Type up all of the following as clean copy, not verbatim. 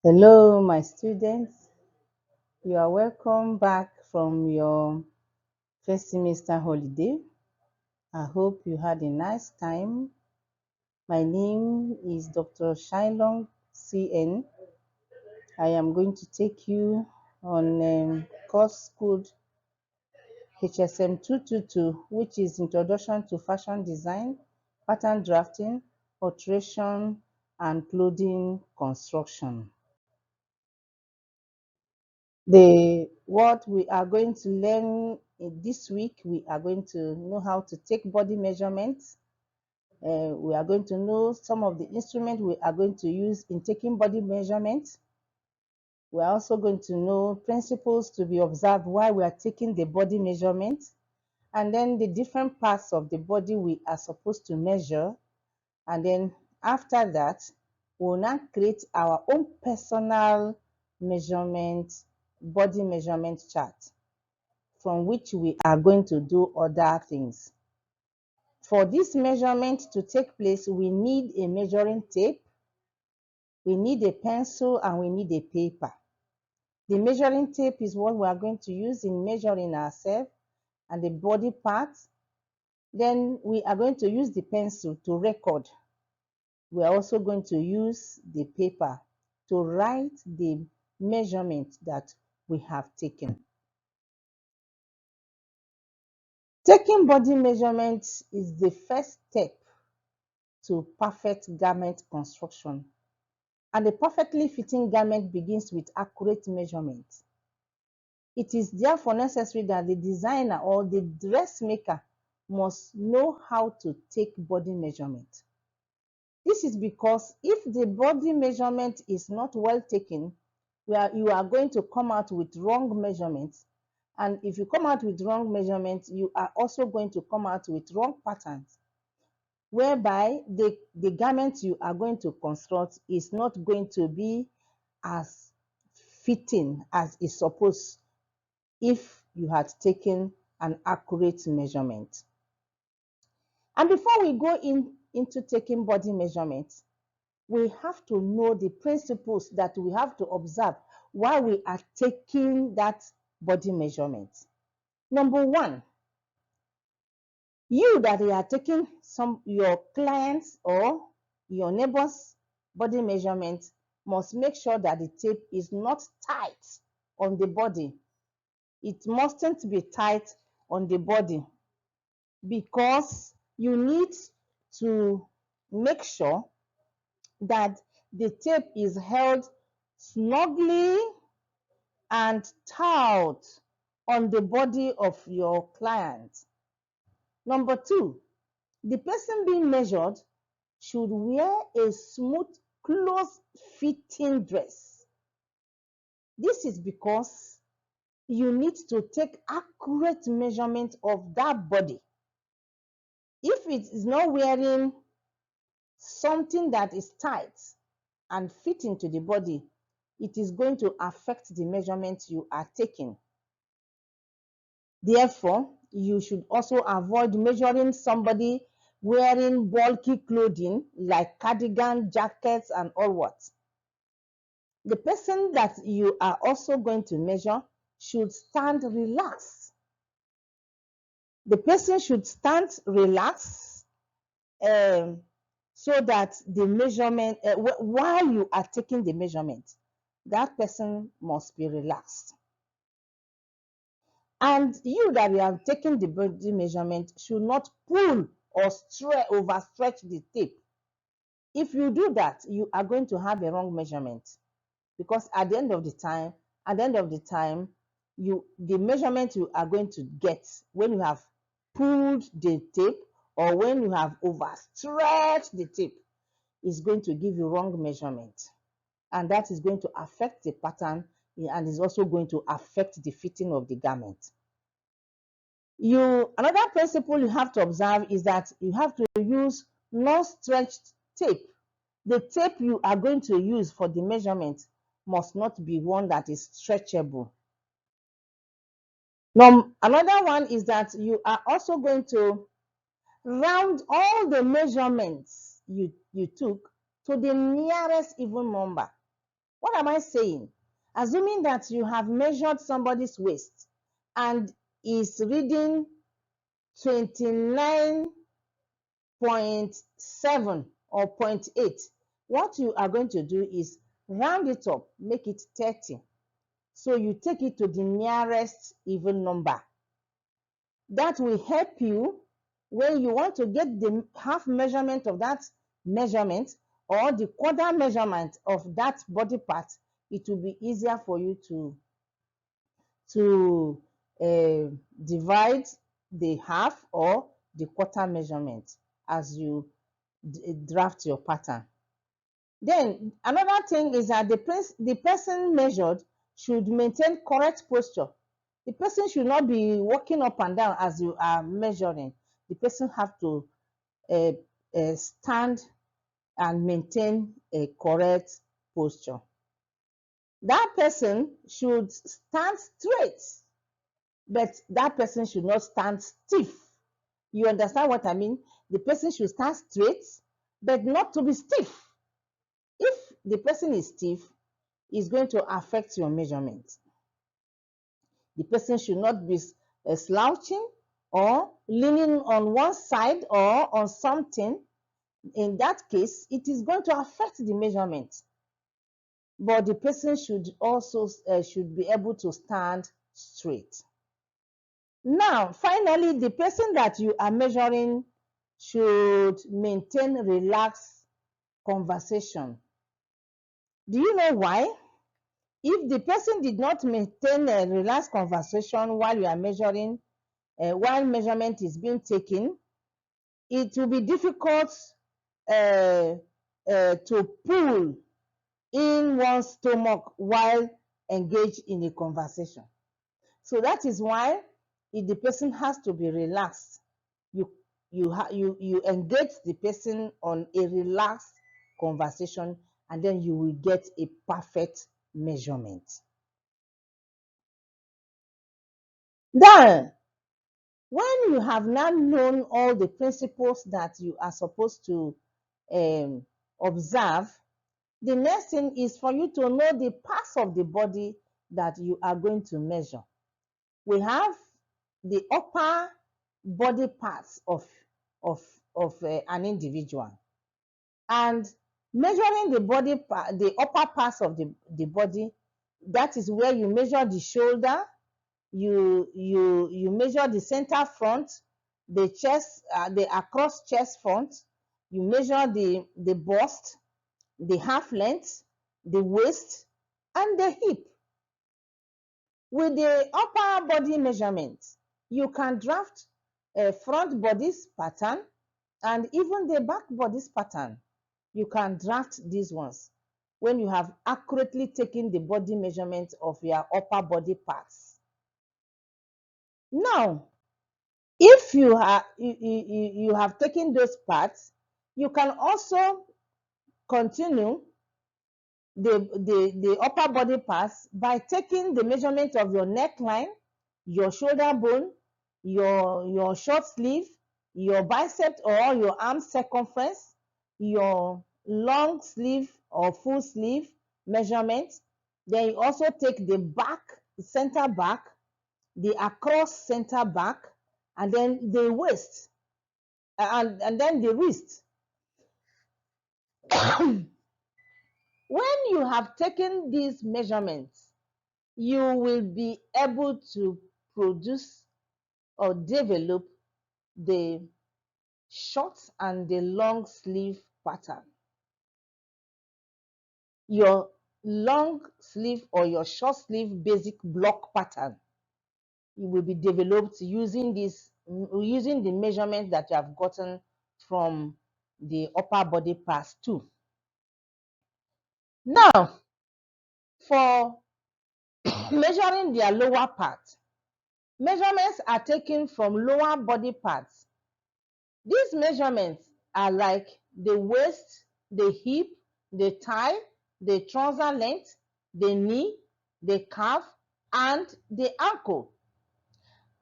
Hello, my students. You are welcome back from your first semester holiday. I hope you had a nice time. My name is Dr. Shailong CN. I am going to take you on course code HSM222, which is Introduction to Fashion Design, Pattern Drafting, Alteration, and Clothing Construction. What we are going to learn this week, we are going to know how to take body measurements. We are going to know some of the instruments we are going to use in taking body measurements. We are also going to know principles to be observed while we are taking the body measurements, and then the different parts of the body we are supposed to measure. And then after that, we'll now create our own personal measurement, body measurement chart, from which we are going to do other things. For this measurement to take place, we need a measuring tape, we need a pencil, and we need a paper. The measuring tape is what we are going to use in measuring ourselves and the body parts. Then we are going to use the pencil to record. We are also going to use the paper to write the measurement that we have taken. Taking body measurements is the first step to perfect garment construction. And a perfectly fitting garment begins with accurate measurement. It is therefore necessary that the designer or the dressmaker must know how to take body measurement. This is because if the body measurement is not well taken, you are going to come out with wrong measurements. And if you come out with wrong measurements, you are also going to come out with wrong patterns, whereby the garment you are going to construct is not going to be as fitting as is supposed if you had taken an accurate measurement. And before we go into taking body measurements, we have to know the principles that we have to observe while we are taking that body measurement. Number one, you that you are taking your clients or your neighbor's body measurement must make sure that the tape is not tight on the body. It mustn't be tight on the body because you need to make sure that the tape is held snugly and taut on the body of your client. Number two, the person being measured should wear a smooth, close-fitting dress. This is because you need to take accurate measurement of that body. If it is not wearing something that is tight and fitting to the body, it is going to affect the measurement you are taking. Therefore, you should also avoid measuring somebody wearing bulky clothing like cardigan, jackets, and all what. The person that you are also going to measure should stand relaxed. The person should stand relaxed so that the measurement, while you are taking the measurement, that person must be relaxed. And you that you have taken the body measurement should not pull or overstretch the tape. If you do that, you are going to have a wrong measurement, because at the end of the time, the measurement you are going to get when you have pulled the tape or when you have overstretched the tape is going to give you wrong measurement, and that is going to affect the pattern and is also going to affect the fitting of the garment. Another principle you have to observe is that you have to use non-stretched tape. The tape you are going to use for the measurement must not be one that is stretchable. Now, another one is that you are also going to round all the measurements you took to the nearest even number. What am I saying? Assuming that you have measured somebody's waist and is reading 29.7 or zero point 0.8, what you are going to do is round it up, make it 30. So you take it to the nearest even number. That will help you when you want to get the half measurement of that measurement or the quarter measurement of that body part. It will be easier for you to divide the half or the quarter measurement as you draft your pattern. Then another thing is that the person measured should maintain correct posture. The person should not be walking up and down as you are measuring. The person have to stand and maintain a correct posture. That person should stand straight, but that person should not stand stiff. You understand what I mean? The person should stand straight, but not to be stiff. If the person is stiff, it's going to affect your measurement. The person should not be slouching or leaning on one side or on something. In that case, it is going to affect the measurement. But the person should also should be able to stand straight. Now, finally, the person that you are measuring should maintain relaxed conversation. Do you know why? If the person did not maintain a relaxed conversation while you are measuring, while measurement is being taken, it will be difficult to pull in one's stomach while engaged in a conversation. So that is why if the person has to be relaxed, you engage the person on a relaxed conversation, and then you will get a perfect measurement. Then, when you have now known all the principles that you are supposed to observe, the next thing is for you to know the parts of the body that you are going to measure. We have the upper body parts of an individual, and measuring the upper parts of the body, that is where you measure the shoulder, you measure the center front, the chest, the across chest front, you measure the bust, the half length, the waist, and the hip. With the upper body measurement, you can draft a front body's pattern and even the back body's pattern. You can draft these ones when you have accurately taken the body measurement of your upper body parts. Now, if you have taken those parts, you can also continue the upper body parts by taking the measurement of your neckline, your shoulder bone, your short sleeve, your bicep or your arm circumference, your long sleeve or full sleeve measurement. Then you also take the back, center back, the across center back, and then the waist, and then the wrist. When you have taken these measurements, you will be able to produce or develop the short and the long sleeve pattern. Your long sleeve or your short sleeve basic block pattern, it will be developed using the measurement that you have gotten from the upper body parts too. Now, for measuring their lower part, measurements are taken from lower body parts. These measurements are like the waist, the hip, the thigh, the trouser length, the knee, the calf, and the ankle.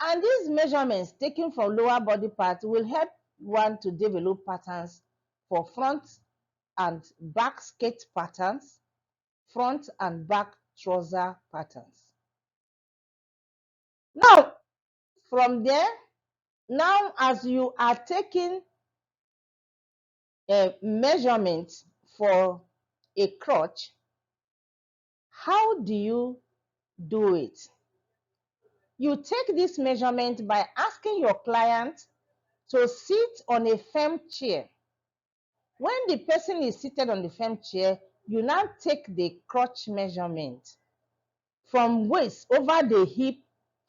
And these measurements taken from lower body parts will help one to develop patterns for front and back skirt patterns, front and back trouser patterns. Now, from there, now as you are taking a measurement for a crotch, how do you do it? You take this measurement by asking your client to sit on a firm chair. When the person is seated on the firm chair, you now take the crotch measurement from waist over the hip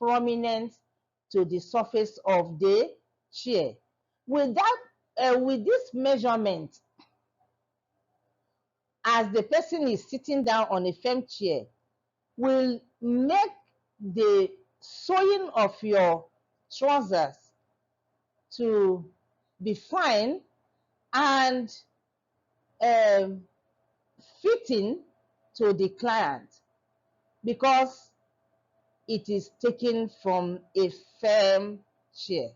prominent to the surface of the chair. With this measurement, as the person is sitting down on a firm chair, will make the sewing of your trousers to be fine and um, fitting to the client, because it is taken from a firm chair.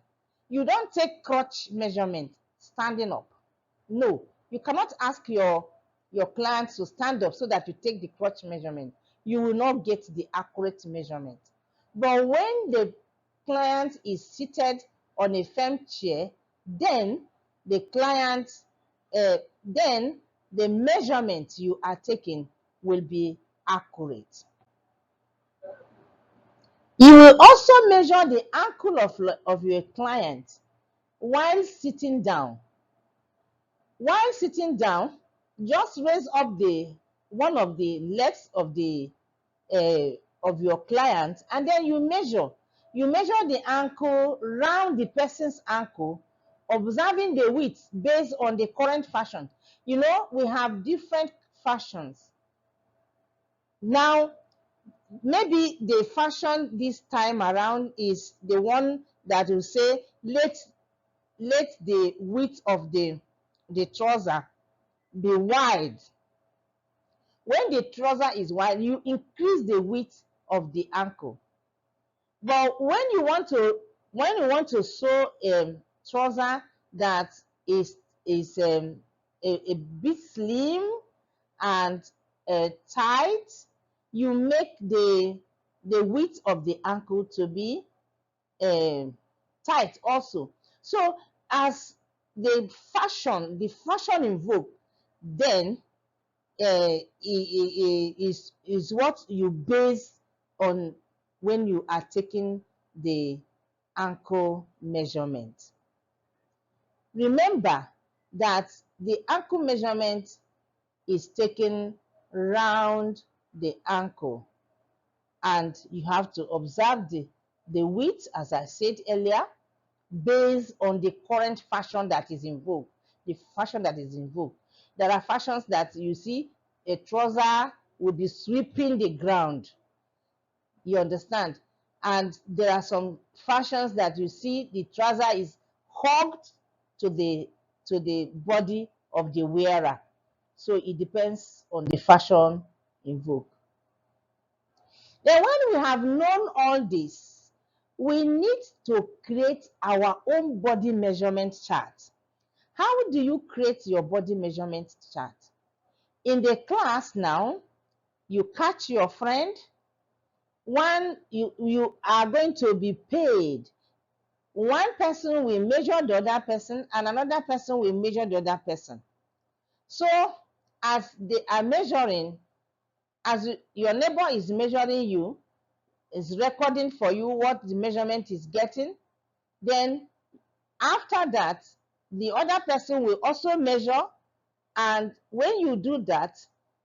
You don't take crotch measurement standing up. No, you cannot ask your client to stand up so that you take the crotch measurement. You will not get the accurate measurement. But when the client is seated on a firm chair, then the client, then the measurement you are taking will be accurate. You will also measure the ankle of your client while sitting down. While sitting down, just raise up the one of the legs of your client, and then you measure. You measure the ankle round the person's ankle, observing the width based on the current fashion. You know, we have different fashions. Now, maybe the fashion this time around is the one that will say let the width of the trouser be wide. When the trouser is wide, you increase the width of the ankle. But when you want to sew a trouser that is a bit slim and tight, you make the width of the ankle to be tight also. So as the fashion in vogue, then is what you base on when you are taking the ankle measurement. Remember that the ankle measurement is taken round the ankle, and you have to observe the width, as I said earlier, based on the current fashion that is in vogue. The fashion that is in vogue. There are fashions that you see a trouser will be sweeping the ground. You understand? And there are some fashions that you see the trouser is hugged to the body of the wearer. So it depends on the fashion in vogue. Then when we have known all this, we need to create our own body measurement chart. How do you create your body measurement chart? In the class now, you catch your friend. You are going to be paid. One person will measure the other person, and another person will measure the other person. So as they are measuring, as your neighbor is measuring you, is recording for you what the measurement is getting, then after that, the other person will also measure, and when you do that,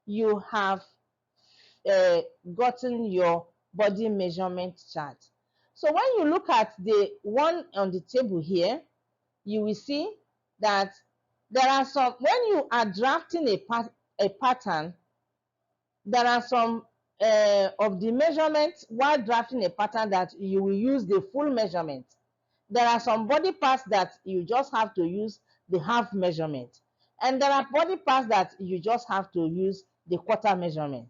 you have gotten your body measurement chart. So when you look at the one on the table here, you will see that there are some, when you are drafting a pattern, there are some of the measurements while drafting a pattern that you will use the full measurement. There are some body parts that you just have to use the half measurement. And there are body parts that you just have to use the quarter measurement.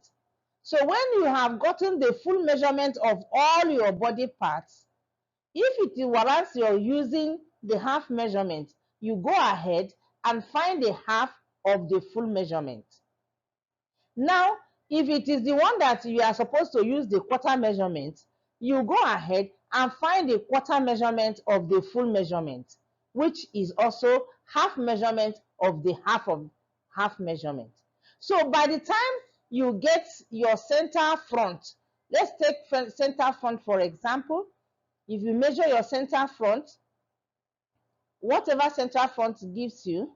So when you have gotten the full measurement of all your body parts, if it warrants you're using the half measurement, you go ahead and find the half of the full measurement. Now, If it is the one that you are supposed to use the quarter measurement, you go ahead and find the quarter measurement of the full measurement, which is also half measurement of the half measurement. So by the time you get your center front, let's take center front for example. If you measure your center front, whatever center front gives you,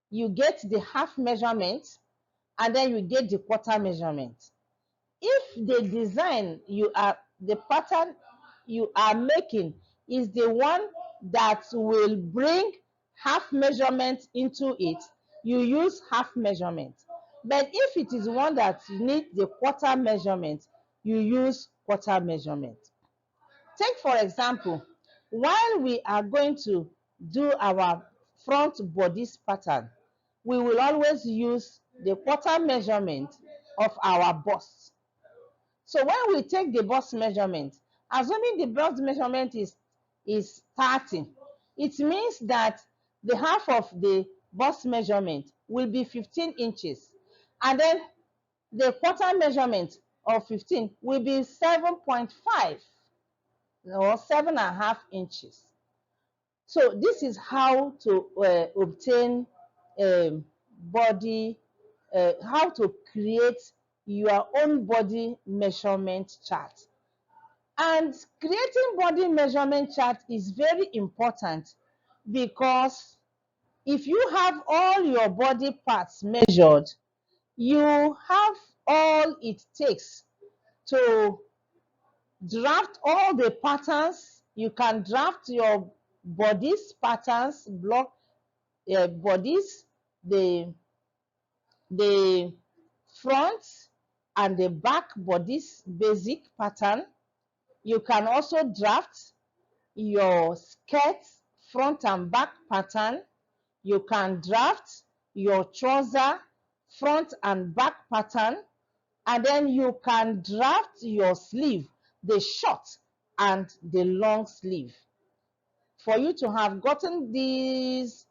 you get the half measurement and then you get the quarter measurement. If the design the pattern you are making is the one that will bring half measurement into it, you use half measurement. But if it is one that needs the quarter measurement, you use quarter measurement. Take for example, while we are going to do our front bodice pattern, we will always use the quarter measurement of our bust. So when we take the bust measurement, assuming the bust measurement is 30, it means that the half of the bust measurement will be 15 inches. And then the quarter measurement of 15 will be 7.5 or 7.5 inches. So this is how to obtain body, how to create your own body measurement chart. And creating body measurement chart is very important because if you have all your body parts measured, you have all it takes to draft all the patterns. You can draft your bodies patterns, block bodies, the front and the back bodies basic pattern. You can also draft your skirt front and back pattern. You can draft your trouser front and back pattern, and then you can draft your sleeve, the short and the long sleeve. For you to have gotten these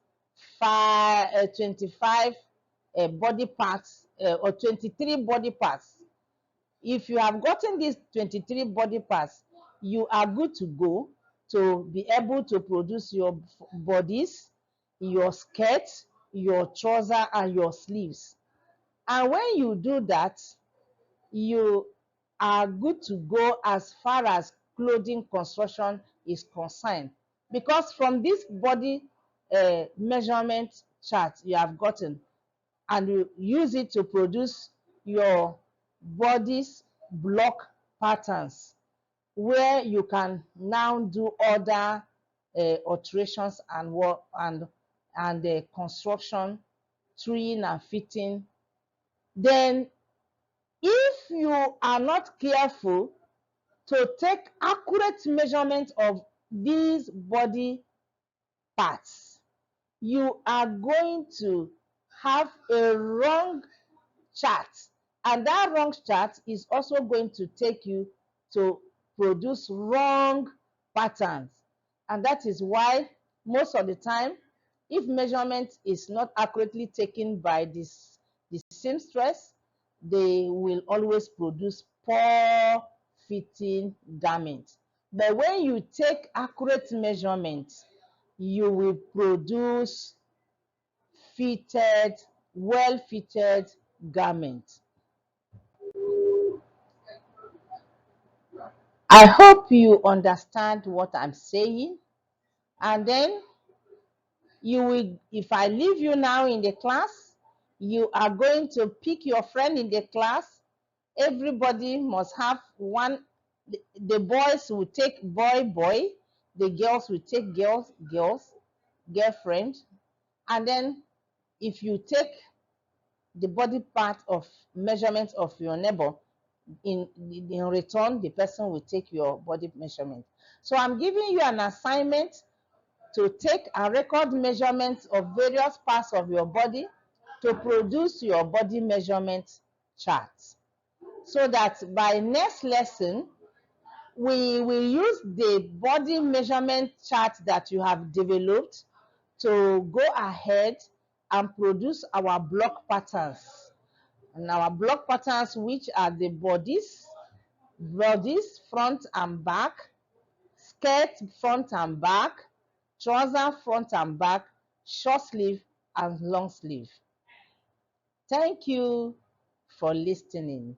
25 body parts or 23 body parts, if you have gotten these 23 body parts, you are good to go to be able to produce your bodies, your skirt, your trouser, and your sleeves. And when you do that, you are good to go as far as clothing construction is concerned. Because from this body measurement chart you have gotten, and you use it to produce your body's block patterns, where you can now do other alterations and work and the construction, trimming and fitting. Then if you are not careful to take accurate measurement of these body parts, you are going to have a wrong chart, and that wrong chart is also going to take you to produce wrong patterns. And that is why most of the time, if measurement is not accurately taken by the seamstress, they will always produce poor fitting garments. But when you take accurate measurements, you will produce fitted, well fitted garments. I hope you understand what I'm saying. And then you will, if I leave you now in the class, you are going to pick your friend in the class. Everybody must have one. The boys will take boy, the girls will take girlfriend. And then if you take the body part of measurement of your neighbor, in return, the person will take your body measurement. So I'm giving you an assignment to take a record measurements of various parts of your body to produce your body measurement chart, so that by next lesson, we will use the body measurement chart that you have developed to go ahead and produce our block patterns. And our block patterns, which are the bodies front and back, skirt front and back, trouser front and back, short sleeve and long sleeve. Thank you for listening.